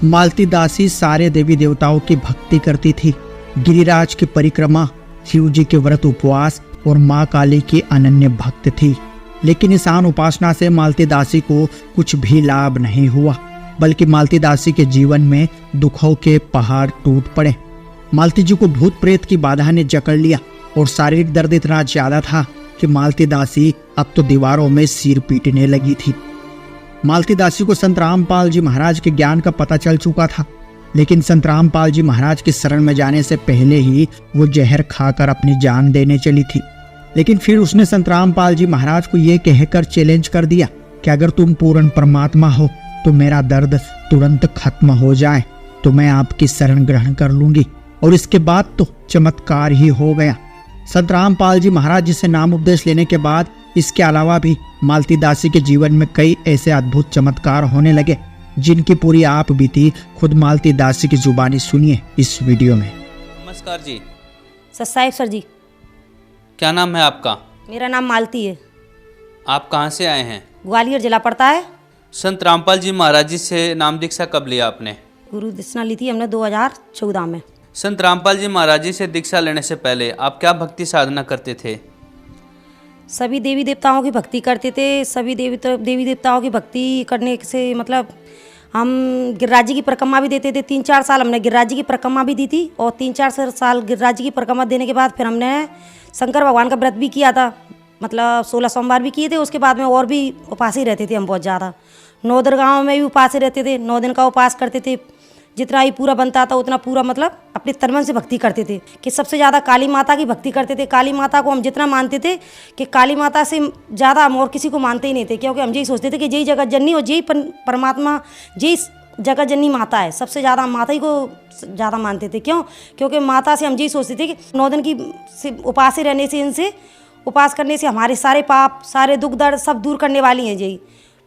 मालती दासी सारे देवी देवताओं की भक्ति करती थी। गिरिराज की परिक्रमा, शिव जी के व्रत उपवास और माँ काली की अनन्य भक्त थी। लेकिन ईशान उपासना से मालती दासी को कुछ भी लाभ नहीं हुआ, बल्कि मालती दासी के जीवन में दुखों के पहाड़ टूट पड़े। मालती जी को भूत प्रेत की बाधा ने जकड़ लिया और शारीरिक दर्द इतना ज्यादा था कि मालती दासी अब तो दीवारों में सिर पीटने लगी थी। मालती दासी को संत रामपाल जी महाराज के ज्ञान का पता चल चुका था, लेकिन संत रामपाल जी महाराज की शरण में जाने से पहले ही वो जहर खाकर अपनी जान देने चली थी। लेकिन फिर उसने संत रामपाल जी महाराज को ये कहकर चैलेंज कर दिया कि अगर तुम पूर्ण परमात्मा हो तो मेरा दर्द तुरंत खत्म हो जाए तो मैं आपकी शरण ग्रहण कर लूंगी। और इसके बाद तो चमत्कार ही हो गया। संत रामपाल जी महाराज जी से नाम उपदेश लेने के बाद इसके अलावा भी मालती दासी के जीवन में कई ऐसे अद्भुत चमत्कार होने लगे, जिनकी पूरी आप बीती खुद मालती दासी की जुबानी सुनिए इस वीडियो में। नमस्कार जी। साहिब सर जी। क्या नाम है आपका? मेरा नाम मालती है। आप कहाँ से आए हैं? ग्वालियर जिला पड़ता है। संत रामपाल जी महाराज जी से नाम दीक्षा कब लिया आपने? गुरु दक्षिणा ली थी हमने 2014 में। संत रामपाल जी महाराज जी से दीक्षा लेने से पहले आप क्या भक्ति साधना करते थे? सभी देवी देवताओं की भक्ति करते थे। सभी देवी देवताओं की भक्ति करने से मतलब हम गिरिराज जी की परिक्रमा भी देते थे। 3-4 साल हमने गिरिराज जी की परिक्रमा भी दी थी और 3-4 साल गिरिराज जी की परिक्रमा देने के बाद फिर हमने शंकर भगवान का व्रत भी किया था, मतलब 16 सोमवार भी किए थे। उसके बाद में और भी उपास ही रहते थे हम बहुत ज़्यादा। 9 दरगाहों में भी उपास ही रहते थे, 9 दिन का उपास करते थे। जितना ही पूरा बनता था उतना पूरा मतलब अपने तन मन से भक्ति करते थे। कि सबसे ज़्यादा काली माता की भक्ति करते थे। काली माता को हम जितना मानते थे कि काली माता से ज़्यादा हम और किसी को मानते ही नहीं थे, क्योंकि हम यही सोचते थे कि यही जगत जननी और यही परमात्मा, यही जगत जननी माता है। सबसे ज़्यादा हम माता ही को ज़्यादा मानते थे। क्यों? क्योंकि माता से हम यही सोचते थे कि 9 दिन की उपास रहने से, इनसे उपास करने से हमारे सारे पाप, सारे दुख दर्द सब दूर करने वाली हैं यही।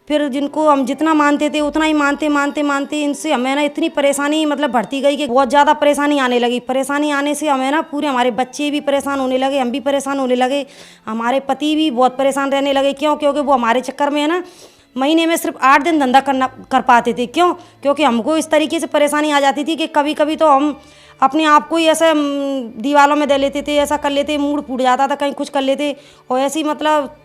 फिर जिनको हम जितना मानते थे उतना ही मानते इनसे हमें ना इतनी परेशानी मतलब बढ़ती गई कि बहुत ज़्यादा परेशानी आने लगी। परेशानी आने से हमें ना पूरे हमारे बच्चे भी परेशान होने लगे, हम भी परेशान होने लगे, हमारे पति भी बहुत परेशान रहने लगे। क्यों? क्योंकि वो हमारे चक्कर में है ना महीने में सिर्फ 8 दिन धंधा कर पाते थे। क्यों? क्योंकि हमको इस तरीके से परेशानी आ जाती थी कि कभी कभी तो हम अपने आप को ही ऐसे दीवारों में दे लेते थे, ऐसा कर लेते, मूड फूट जाता था, कहीं कुछ कर लेते। और ऐसी मतलब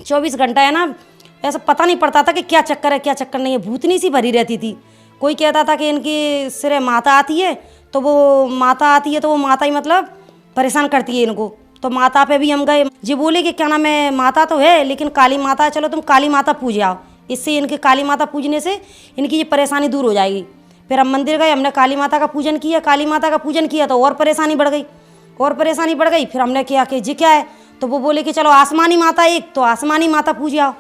24 घंटा है ना ऐसा पता नहीं पड़ता था कि क्या चक्कर है क्या चक्कर नहीं है। भूतनी सी भरी रहती थी। कोई कहता था कि इनके सिरे माता आती है तो वो माता ही मतलब परेशान करती है इनको। तो माता पे भी हम गए, जी बोले कि क्या नाम है, माता तो है लेकिन काली माता है, चलो तुम काली माता पूज आओ, इससे इनके काली माता पूजने से इनकी ये परेशानी दूर हो जाएगी। फिर हम मंदिर गए, हमने काली माता का पूजन किया। काली माता का पूजन किया तो और परेशानी बढ़ गई। फिर हमने किया कि जी क्या है, तो वो बोले कि चलो आसमानी माता एक, तो आसमानी माता पूज आओ।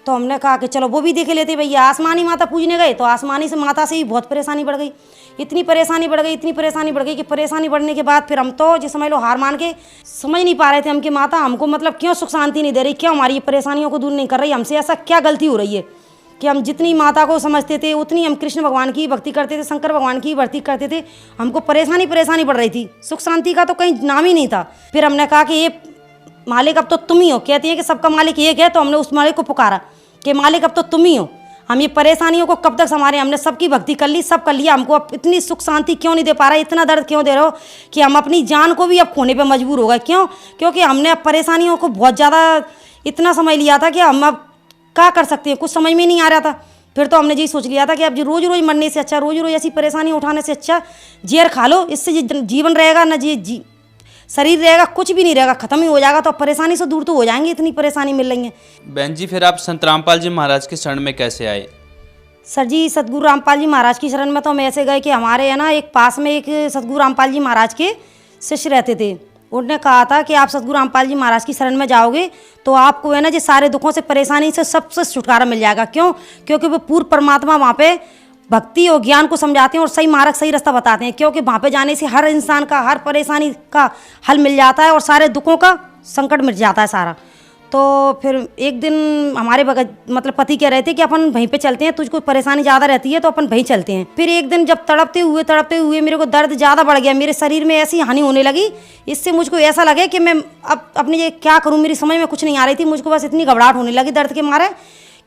तो हमने कहा कि चलो वो भी देख लेते भैया। आसमानी माता पूजने गए तो आसमानी से माता से भी बहुत परेशानी बढ़ गई। इतनी परेशानी बढ़ गई कि परेशानी बढ़ने के बाद फिर हम तो जो समझ लो हार मान के समझ नहीं पा रहे थे हम कि माता हमको मतलब क्यों सुख शांति नहीं दे रही, क्यों हमारी ये परेशानियों को दूर नहीं कर रही, हमसे ऐसा क्या गलती हो रही है कि हम जितनी माता को समझते थे उतनी हम कृष्ण भगवान की भक्ति करते थे, शंकर भगवान की भक्ति करते थे, हमको परेशानी बढ़ रही थी। सुख शांति का तो कहीं नाम ही नहीं था। फिर हमने कहा कि ये मालिक अब तो तुम ही हो। कहती है कि सबका मालिक एक है, तो हमने उस मालिक को पुकारा कि मालिक अब तो तुम ही हो, हम ये परेशानियों को कब तक संभालें। हमने सबकी भक्ति कर ली, सब कर लिया, हमको अब इतनी सुख शांति क्यों नहीं दे पा रहा, इतना दर्द क्यों दे रहे हो कि हम अपनी जान को भी अब खोने पे मजबूर हो गए। क्यों? क्योंकि हमने अब परेशानियों को बहुत ज़्यादा इतना समझ लिया था कि हम अब क्या कर सकते हैं, कुछ समझ में नहीं आ रहा था। फिर तो हमने यही सोच लिया था कि अब रोज़ रोज़ मरने से अच्छा, रोज़ रोज़ ऐसी परेशानी उठाने से अच्छा जहर खा लो, इससे जीवन रहेगा ना, जी शरीर रहेगा, कुछ भी नहीं रहेगा, खत्म ही हो जाएगा। तो परेशानी से दूर तो हो जाएंगे, इतनी परेशानी मिल रही है। बहन जी, फिर आप संत रामपाल जी महाराज के शरण में कैसे आए? सर जी, सतगुरु रामपाल जी महाराज की शरण में तो हम ऐसे गए कि हमारे है ना एक पास में एक सतगुरु रामपाल जी महाराज के शिष्य रहते थे। उन्होंने कहा था कि आप सतगुरु रामपाल जी महाराज की शरण में जाओगे तो आपको है ना जो सारे दुखों से, परेशानी से, सबसे छुटकारा मिल जाएगा। क्यों? क्योंकि वो पूर्ण परमात्मा वहाँ पे भक्ति और ज्ञान को समझाते हैं और सही मार्ग, सही रास्ता बताते हैं। क्योंकि वहाँ पे जाने से हर इंसान का, हर परेशानी का हल मिल जाता है और सारे दुखों का संकट मिट जाता है सारा। तो फिर एक दिन हमारे मतलब पति कह रहे थे कि अपन वहीं पे चलते हैं, तुझको परेशानी ज़्यादा रहती है तो अपन वहीं चलते हैं। फिर एक दिन जब तड़पते हुए मेरे को दर्द ज़्यादा बढ़ गया, मेरे शरीर में ऐसी हानि होने लगी, इससे मुझको ऐसा लगे कि मैं अब अपनी ये क्या करूँ, मेरी समझ में कुछ नहीं आ रही थी। मुझको बस इतनी घबराहट होने लगी दर्द के मारे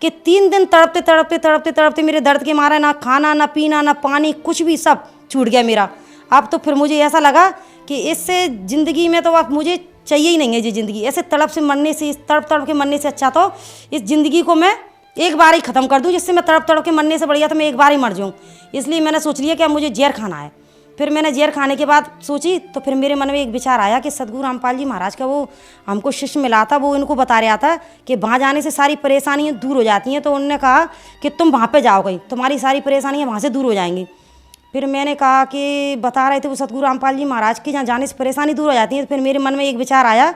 कि 3 दिन तड़पते तड़पते तड़पते तड़पते मेरे दर्द के मारे ना खाना ना पीना ना पानी कुछ भी सब छूट गया मेरा। अब तो फिर मुझे ऐसा लगा कि इससे ज़िंदगी में तो अब मुझे चाहिए ही नहीं है ये ज़िंदगी। ऐसे तड़प से मरने से, इस तड़प तड़प के मरने से अच्छा तो इस ज़िंदगी को मैं एक बार ही ख़त्म कर दूँ, जिससे मैं तड़प तड़प के मरने से बढ़िया तो मैं एक बार ही मर जाऊँ। इसलिए मैंने सोच लिया कि अब मुझे जहर खाना है। फिर मैंने जहर खाने के बाद सोची तो फिर मेरे मन में एक विचार आया कि सदगुरु रामपाल जी महाराज का वो हमको शिष्य मिला था, वो इनको बता रहा था कि वहाँ जाने से सारी परेशानियाँ दूर हो जाती हैं। तो उन्होंने कहा कि तुम वहाँ पे जाओ गई, तुम्हारी सारी परेशानियाँ वहाँ से दूर हो जाएंगी। फिर मैंने कहा कि बता रहे थे वो सदगुरु रामपाल जी महाराज के जहाँ जाने से परेशानी दूर हो जाती है। तो फिर मेरे मन में एक विचार आया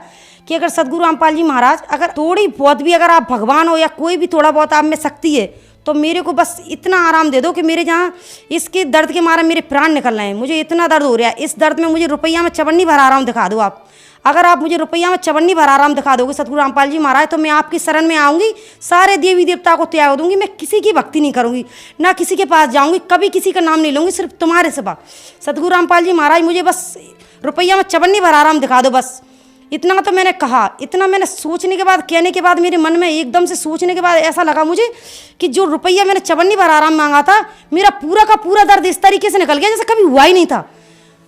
कि अगर सदगुरु रामपाल जी महाराज अगर थोड़ी बहुत भी अगर आप भगवान हो या कोई भी थोड़ा बहुत आप में शक्ति है तो मेरे को बस इतना आराम दे दो कि मेरे जहाँ इसके दर्द के मारे मेरे प्राण निकल रहे हैं, मुझे इतना दर्द हो रहा है, इस दर्द में मुझे रुपया में चवन्नी भर आराम दिखा दो आप। अगर आप मुझे रुपया में चवन्नी भर आराम दिखा दोगे सदगुरु रामपाल जी महाराज तो मैं आपकी शरण में आऊँगी, सारे देवी देवता को त्याग दूंगी, मैं किसी की भक्ति नहीं करूँगी, ना किसी के पास जाऊँगी, कभी किसी का नाम नहीं लूँगी, सिर्फ तुम्हारे सिवा। सदगुरु रामपाल जी महाराज मुझे बस रुपया में चवन्नी भर आराम दिखा दो बस। इतना तो मैंने कहा, इतना मैंने सोचने के बाद कहने के बाद मेरे मन में एकदम से सोचने के बाद ऐसा लगा मुझे कि जो रुपया मैंने चवन्नी भर आराम मांगा था मेरा पूरा का पूरा दर्द इस तरीके से निकल गया जैसे कभी हुआ ही नहीं था।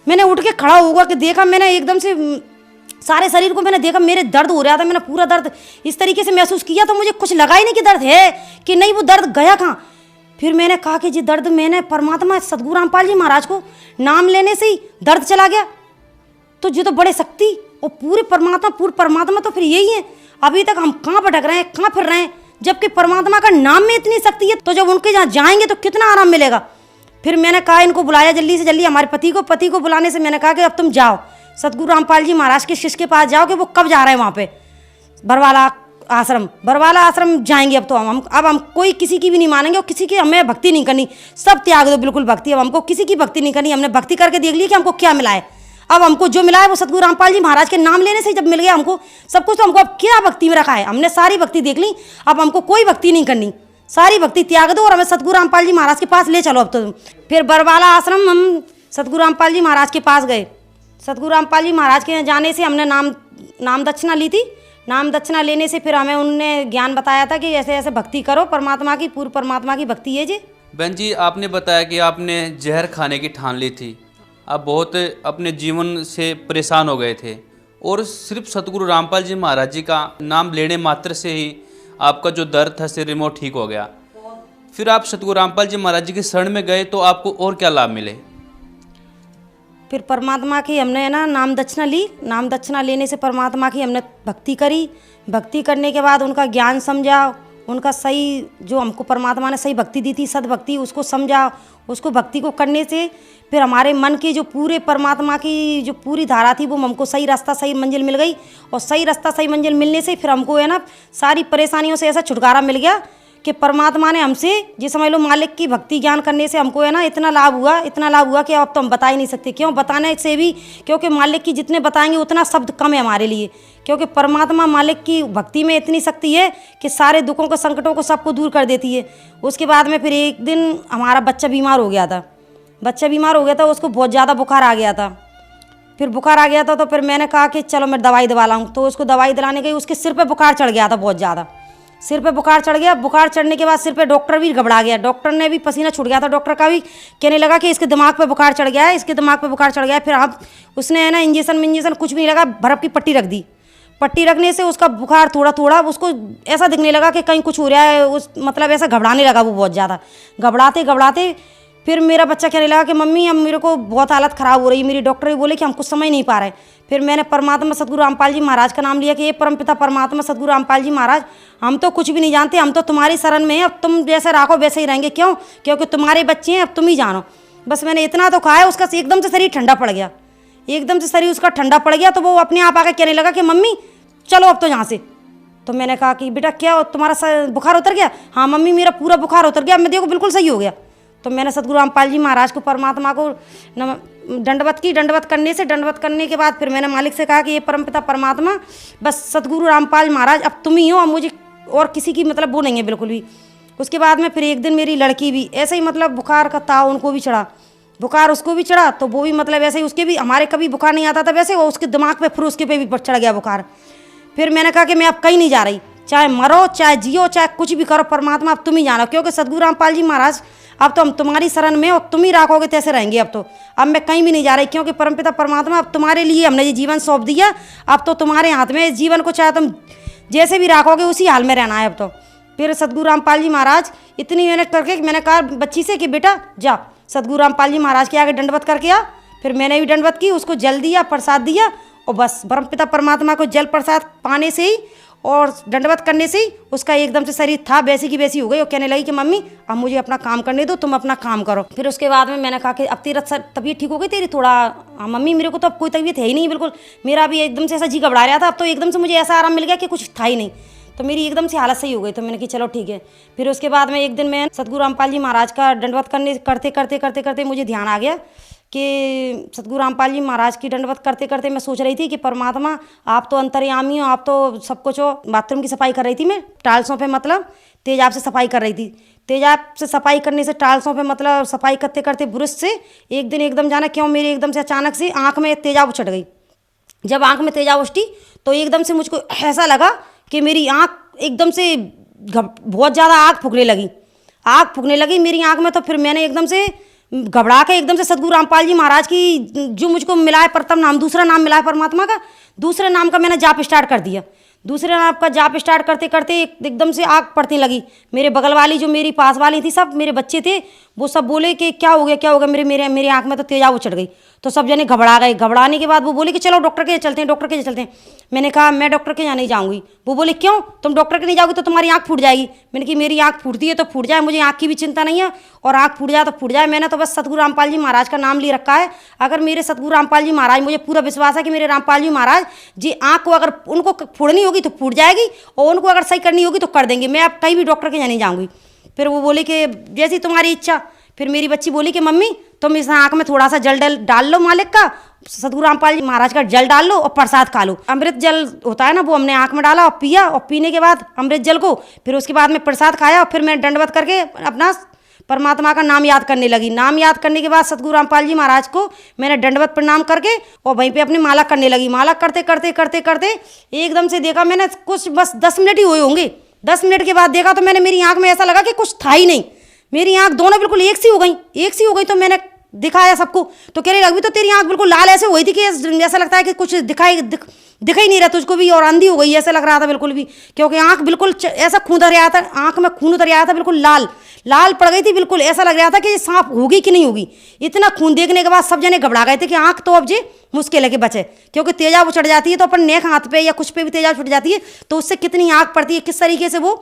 मैंने उठ के खड़ा होगा कि देखा, मैंने एकदम से सारे शरीर को मैंने देखा, मेरे दर्द हो रहा था, मैंने पूरा दर्द इस तरीके से महसूस किया तो मुझे कुछ लगा ही नहीं कि दर्द है कि नहीं, वो दर्द गया कहाँ। फिर मैंने कहा कि जी दर्द मैंने परमात्मा सदगुरु रामपाल जी महाराज को नाम लेने से ही दर्द चला गया, तो ये तो बड़े शक्ति और पूरे परमात्मा तो फिर यही है। अभी तक हम कहाँ भटक रहे हैं, कहाँ फिर रहे हैं, जबकि परमात्मा का नाम में इतनी शक्ति है तो जब उनके जहाँ जाएंगे तो कितना आराम मिलेगा। फिर मैंने कहा इनको बुलाया जल्दी से जल्दी हमारे पति को बुलाने से मैंने कहा कि अब तुम जाओ सदगुरु रामपाल जी महाराज के शिष्य के पास जाओ कि वो कब जा रहे हैं वहाँ पे बरवाला आश्रम जाएंगे। अब तो हम कोई किसी की भी नहीं मानेंगे और किसी की हमें भक्ति नहीं करनी, सब त्याग दो बिल्कुल भक्ति। अब हमको किसी की भक्ति नहीं करनी, हमने भक्ति करके देख लिया कि हमको क्या मिला है। अब हमको जो मिला है वो सदगुरु रामपाल जी महाराज के नाम लेने से जब मिल गया हमको सब कुछ, तो हमको अब क्या भक्ति में रखा है, हमने सारी भक्ति देख ली, अब हमको कोई भक्ति नहीं करनी, सारी भक्ति त्याग दो और हमें सदगुरु रामपाल जी महाराज के पास ले चलो। अब तो फिर बरवाला आश्रम हम सदगुरु रामपाल जी महाराज के पास गए। सदगुरु रामपाल जी महाराज के यहाँ जाने से हमने नाम दक्षिणा ली थी। नाम दक्षिणा लेने से फिर हमें उनने ज्ञान बताया था कि ऐसे ऐसे भक्ति करो, परमात्मा की पूर्व परमात्मा की भक्ति है जी। बहन जी, आपने बताया कि आपने जहर खाने की ठान ली थी, आप बहुत अपने जीवन से परेशान हो गए थे और सिर्फ सतगुरु रामपाल जी महाराज जी का नाम लेने मात्र से ही आपका जो दर्द था शरीर में वो ठीक हो गया। फिर आप सतगुरु रामपाल जी महाराज जी की शरण में गए तो आपको और क्या लाभ मिले? फिर परमात्मा की हमने ना नाम दक्षिणा ली। नाम दक्षिणा लेने से परमात्मा की हमने भक्ति करी। भक्ति करने के बाद उनका ज्ञान समझा, उनका सही जो हमको परमात्मा ने सही भक्ति दी थी सद्भक्ति, उसको समझा। उसको भक्ति को करने से फिर हमारे मन की जो पूरे परमात्मा की जो पूरी धारा थी वो हमको सही रास्ता सही मंजिल मिल गई। और सही रास्ता सही मंजिल मिलने से फिर हमको है ना सारी परेशानियों से ऐसा छुटकारा मिल गया कि परमात्मा ने हमसे जी समझ लो मालिक की भक्ति ज्ञान करने से हमको है ना इतना लाभ हुआ कि अब तो हम बता ही नहीं सकते। क्यों बताने से भी, क्योंकि मालिक की जितने बताएंगे उतना शब्द कम है हमारे लिए, क्योंकि परमात्मा मालिक की भक्ति में इतनी शक्ति है कि सारे दुखों को संकटों को सबको दूर कर देती है। उसके बाद में फिर एक दिन हमारा बच्चा बीमार हो गया था। उसको बहुत ज़्यादा बुखार आ गया था। फिर बुखार आ गया था तो फिर मैंने कहा कि चलो मैं दवाई दिला लाऊँ। तो उसको दवाई दिलाने गई, उसके सिर पे बुखार चढ़ गया था, बहुत ज़्यादा सिर पे बुखार चढ़ गया। बुखार चढ़ने के बाद सिर पे डॉक्टर भी घबरा गया, डॉक्टर ने भी पसीना छूट गया था, डॉक्टर का भी कहने लगा कि इसके दिमाग पे बुखार चढ़ गया है, फिर आप उसने है ना इंजेक्शन कुछ भी नहीं लगा, बर्फ़ की पट्टी रख दी। पट्टी रखने से उसका बुखार थोड़ा उसको ऐसा दिखने लगा कि कहीं कुछ हो रहा है, उस मतलब ऐसा घबराने लगा वो बहुत ज़्यादा। घबराते फिर मेरा बच्चा कहने लगा कि मम्मी अब मेरे को बहुत हालत ख़राब हो रही है, मेरी डॉक्टर भी बोले कि हम कुछ समझ नहीं पा रहे। फिर मैंने परमात्मा सदगुरु रामपाल जी महाराज का नाम लिया कि ये परमपिता परमात्मा सदगुरु रामपाल जी महाराज, हम तो कुछ भी नहीं जानते, हम तो तुम्हारी शरण में हैं, अब तुम जैसे राखो वैसे ही रहेंगे। क्यों? क्योंकि तुम्हारे बच्चे हैं, अब तुम ही जानो। बस मैंने इतना तो कहा है, उसका एकदम से शरीर ठंडा पड़ गया, एकदम से शरीर उसका ठंडा पड़ गया। तो वो अपने आप आकर कहने लगा कि मम्मी चलो अब तो यहाँ से। तो मैंने कहा कि बेटा क्या तुम्हारा बुखार उतर गया? हाँ मम्मी मेरा पूरा बुखार उतर गया, मैं देखो बिल्कुल सही हो गया। तो मैंने सदगुरु रामपाल जी महाराज को परमात्मा को दंडवत करने के बाद फिर मैंने मालिक से कहा कि ये परमपिता परमात्मा बस सदगुरु रामपाल महाराज अब तुम ही हो, अब मुझे और किसी की मतलब वो नहीं है बिल्कुल भी। उसके बाद में फिर एक दिन मेरी लड़की भी ऐसे ही मतलब बुखार का ताव उनको भी चढ़ा, बुखार उसको भी चढ़ा। तो वो भी मतलब ऐसे ही उसके भी हमारे कभी बुखार नहीं आता था वैसे वो उसके दिमाग पे फिर उसके पे भी चढ़ गया बुखार। फिर मैंने कहा कि मैं अब कहीं नहीं जा रही, चाहे मरो चाहे जियो चाहे कुछ भी करो, परमात्मा अब तुम ही जानो, क्योंकि सदगुरु रामपाल जी महाराज अब तो हम तुम्हारी शरण में और तुम ही राखोगे तैसे रहेंगे। अब मैं कहीं भी नहीं जा रही, क्योंकि परमपिता परमात्मा अब तुम्हारे लिए हमने ये जीवन सौंप दिया। अब तो तुम्हारे हाथ में इस जीवन को, चाहे तुम जैसे भी राखोगे उसी हाल में रहना है अब तो। फिर सदगुरु रामपाल जी महाराज इतनी मेहनत करके मैंने कहा बच्ची से कि बेटा जा सदगुरु रामपाल जी महाराज के आगे दंडवत करके आ। फिर मैंने भी दंडवत की, उसको जल दिया, प्रसाद दिया, और बस परमपिता परमात्मा को जल प्रसाद पाने से ही और दंडवत करने से ही उसका एकदम से शरीर था वैसी की वैसी हो गई। और कहने लगी कि मम्मी अब मुझे अपना काम करने दो, तुम अपना काम करो। फिर उसके बाद में मैंने कहा कि अब तेरा तबीयत ठीक हो गई तेरी थोड़ा? हाँ मम्मी मेरे को तो अब कोई तबीयत है ही नहीं, बिल्कुल मेरा भी एकदम से ऐसा जी घबरा रहा था, अब तो एकदम से मुझे ऐसा आराम मिल गया कि कुछ था ही नहीं, तो मेरी एकदम से हालत सही हो गई। तो मैंने कि चलो ठीक है। फिर उसके बाद में एक दिन मैं सदगुरु रामपाल जी महाराज का दंडवत करते मुझे ध्यान आ गया कि सदगुरु रामपाल जी महाराज की दंडवत करते करते मैं सोच रही थी कि परमात्मा आप तो अंतर्यामी हो, आप तो सब कुछ हो। बाथरूम की सफाई कर रही थी मैं टाइल्सों पे, मतलब तेजाब से सफाई कर रही थी। तेजाब से सफाई करने से टाइल्सों पे मतलब सफाई करते करते ब्रश से एक दिन एकदम जाना क्यों मेरे एकदम से अचानक से आँख में तेजाब उछट गई। जब आँख में तेजाब उछटी तो एकदम से मुझको ऐसा लगा कि मेरी आँख एकदम से बहुत ज़्यादा आग फूकने लगी मेरी आँख में। तो फिर मैंने एकदम से घबरा के एकदम से सदगुरु रामपाल जी महाराज की जो मुझको मिला है प्रथम नाम, दूसरा नाम मिला है परमात्मा का, दूसरे नाम का मैंने जाप स्टार्ट कर दिया। दूसरे नाम का जाप स्टार्ट करते करते एकदम से आग पड़ने लगी। मेरे बगल वाली जो मेरी पास वाली थी, सब मेरे बच्चे थे, वो सब बोले कि क्या हो गया मेरे आँख में तो तेजाब उछट गई। तो सब जने घबरा गए। घबराने के बाद वो बोले कि चलो डॉक्टर के चलते हैं। मैंने कहा मैं डॉक्टर के यहाँ नहीं जाऊँगी। वो बोले क्यों? तुम डॉक्टर के नहीं जाओगी तो तुम्हारी आँख फूट जाएगी। मैंने कहा मेरी आँख फूटती है तो फूट जाए, मुझे आँख की भी चिंता नहीं है, और आँख फूट जाए तो फूट जाए। मैंने तो बस सदगुरु रामपाल जी महाराज का नाम ले रखा है। अगर मेरे सदगुरु रामपाल जी महाराज, मुझे पूरा विश्वास है कि मेरे रामपाल जी महाराज जी आँख को अगर उनको फोड़नी होगी तो फूट जाएगी, और उनको अगर सही करनी होगी तो कर देंगे। मैं अब कहीं भी डॉक्टर के यहाँ नहीं जाऊँगी। फिर वो बोले कि जैसी तुम्हारी इच्छा। फिर मेरी बच्ची बोली कि मम्मी तुम इस आँख में थोड़ा सा जल डाल लो मालिक का, सदगुरु रामपाल जी महाराज का जल डाल लो और प्रसाद खा लो। अमृत जल होता है ना, वो हमने आँख में डाला और पिया, और पीने के बाद अमृत जल को फिर उसके बाद में प्रसाद खाया, और फिर मैं दंडवत करके अपना परमात्मा का नाम याद करने लगी। नाम याद करने के बाद सदगुरु रामपाल जी महाराज को मैंने दंडवत प्रणाम करके और वहीं पे अपनी माला करने लगी। माला करते करते एकदम से देखा मैंने कुछ बस 10 मिनट ही हुए होंगे। 10 मिनट के बाद देखा तो मैंने मेरी आँख में ऐसा लगा कि कुछ था ही नहीं। मेरी आँख दोनों बिल्कुल एक सी हो गई। तो मैंने दिखाया सबको, तो कहने लगी तो तेरी आँख बिल्कुल लाल ऐसे हो गई थी कि ऐसा लगता है कि कुछ दिखा ही नहीं रहा तुझको भी, और अंधी हो गई ऐसा लग रहा था बिल्कुल भी, क्योंकि आँख बिल्कुल ऐसा खून उतर आया था, आँख में खून उतर आया था, बिल्कुल लाल पड़ गई थी। बिल्कुल ऐसा लग रहा था कि सांप होगी कि नहीं होगी। इतना खून देखने के बाद सब जने घबरा गए थे कि आँख तो अब जे मुश्किल है कि बचे, क्योंकि तेजाब उछट जाती है तो अपन नेक हाथ पे या कुछ पे भी तेजाब छुट जाती है तो उससे कितनी आँख पड़ती है, किस तरीके से वो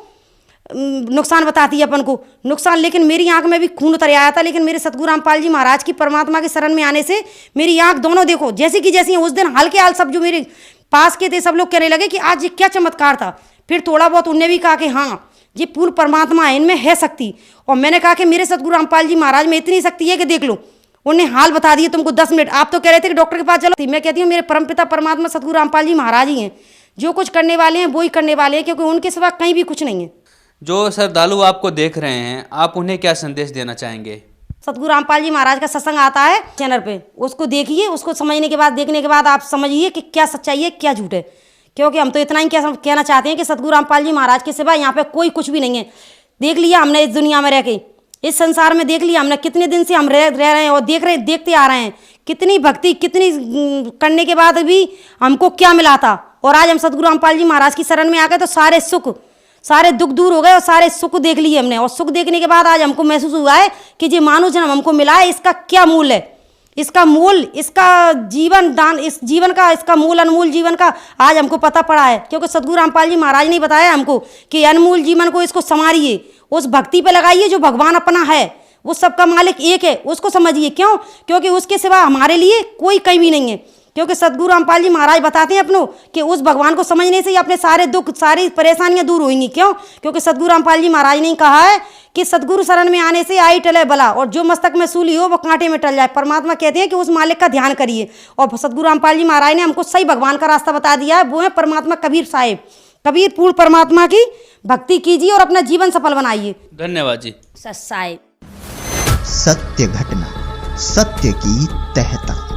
नुकसान बताती है अपन को नुकसान। लेकिन मेरी आंख में भी खून उतर आया था, लेकिन मेरे सदगुरु रामपाल जी महाराज की परमात्मा के शरण में आने से मेरी आंख दोनों देखो जैसी की जैसी। उस दिन हाल के हाल सब जो मेरे पास के थे सब लोग कहने लगे कि आज ये क्या चमत्कार था। फिर थोड़ा बहुत उनने भी कहा कि हाँ ये पूर्ण परमात्मा है, इनमें है शक्ति। और मैंने कहा कि मेरे सदगुरु रामपाल जी महाराज में इतनी शक्ति है कि देख लो। उन्हें हाल बता दिए तुमको 10 मिनट। आप तो कह रहे थे कि डॉक्टर के पास चलो, मैं कहती हूँ मेरे परमपिता परमात्मा सदगुरु रामपाल जी महाराज ही हैं। जो कुछ करने वाले हैं वो ही करने वाले हैं, क्योंकि उनके सिवा कहीं भी कुछ नहीं है। जो श्रद्धालु आपको देख रहे हैं, आप उन्हें क्या संदेश देना चाहेंगे? सदगुरु रामपाल जी महाराज का सत्संग आता है चैनल पे, उसको देखिए। उसको समझने के बाद, देखने के बाद आप समझिए कि क्या सच्चाई है क्या झूठ है। क्योंकि हम तो इतना ही कहना चाहते हैं कि सदगुरु रामपाल जी महाराज के सिवा यहाँ पे कोई कुछ भी नहीं है। देख लिया हमने इस दुनिया में रह के, इस संसार में देख लिया हमने, कितने दिन से हम रह रहे हैं और देखते आ रहे हैं। कितनी भक्ति कितनी करने के बाद भी हमको क्या मिला था, और आज हम सदगुरु रामपाल जी महाराज की शरण में आ गए तो सारे सुख सारे दुख दूर हो गए और सारे सुख देख लिए हमने। और सुख देखने के बाद आज हमको महसूस हुआ है कि जो मानव जन्म हमको मिला है इसका क्या मूल है, इसका मूल, इसका जीवन दान, इस जीवन का, इसका मूल अनमोल जीवन का आज हमको पता पड़ा है। क्योंकि सदगुरु रामपाल जी महाराज ने बताया हमको कि अनमोल जीवन को इसको संवारिए, उस भक्ति पे लगाइए जो भगवान अपना है, वो सबका मालिक एक है, उसको समझिए। क्यों? क्योंकि उसके सिवा हमारे लिए कोई कहीं भी नहीं है। क्योंकि सदगुरु रामपाल जी महाराज बताते हैं अपनों कि उस भगवान को समझने से ही अपने सारे दुख सारी परेशानियां दूर होंगी। क्यों? क्योंकि सदगुरु रामपाल जी महाराज ने कहा है कि सदगुरु शरण में आने से आई टले भला, और जो मस्तक में सूली हो वो कांटे में टल जाए। परमात्मा कहते हैं कि उस मालिक का ध्यान करिए, और सदगुरु रामपाल जी महाराज ने हमको सही भगवान का रास्ता बता दिया है। वो है परमात्मा कबीर साहिब। कबीर पूर्ण परमात्मा की भक्ति कीजिए और अपना जीवन सफल बनाइए। धन्यवाद जी। साहिब। सत्य घटना, सत्य की तह तक।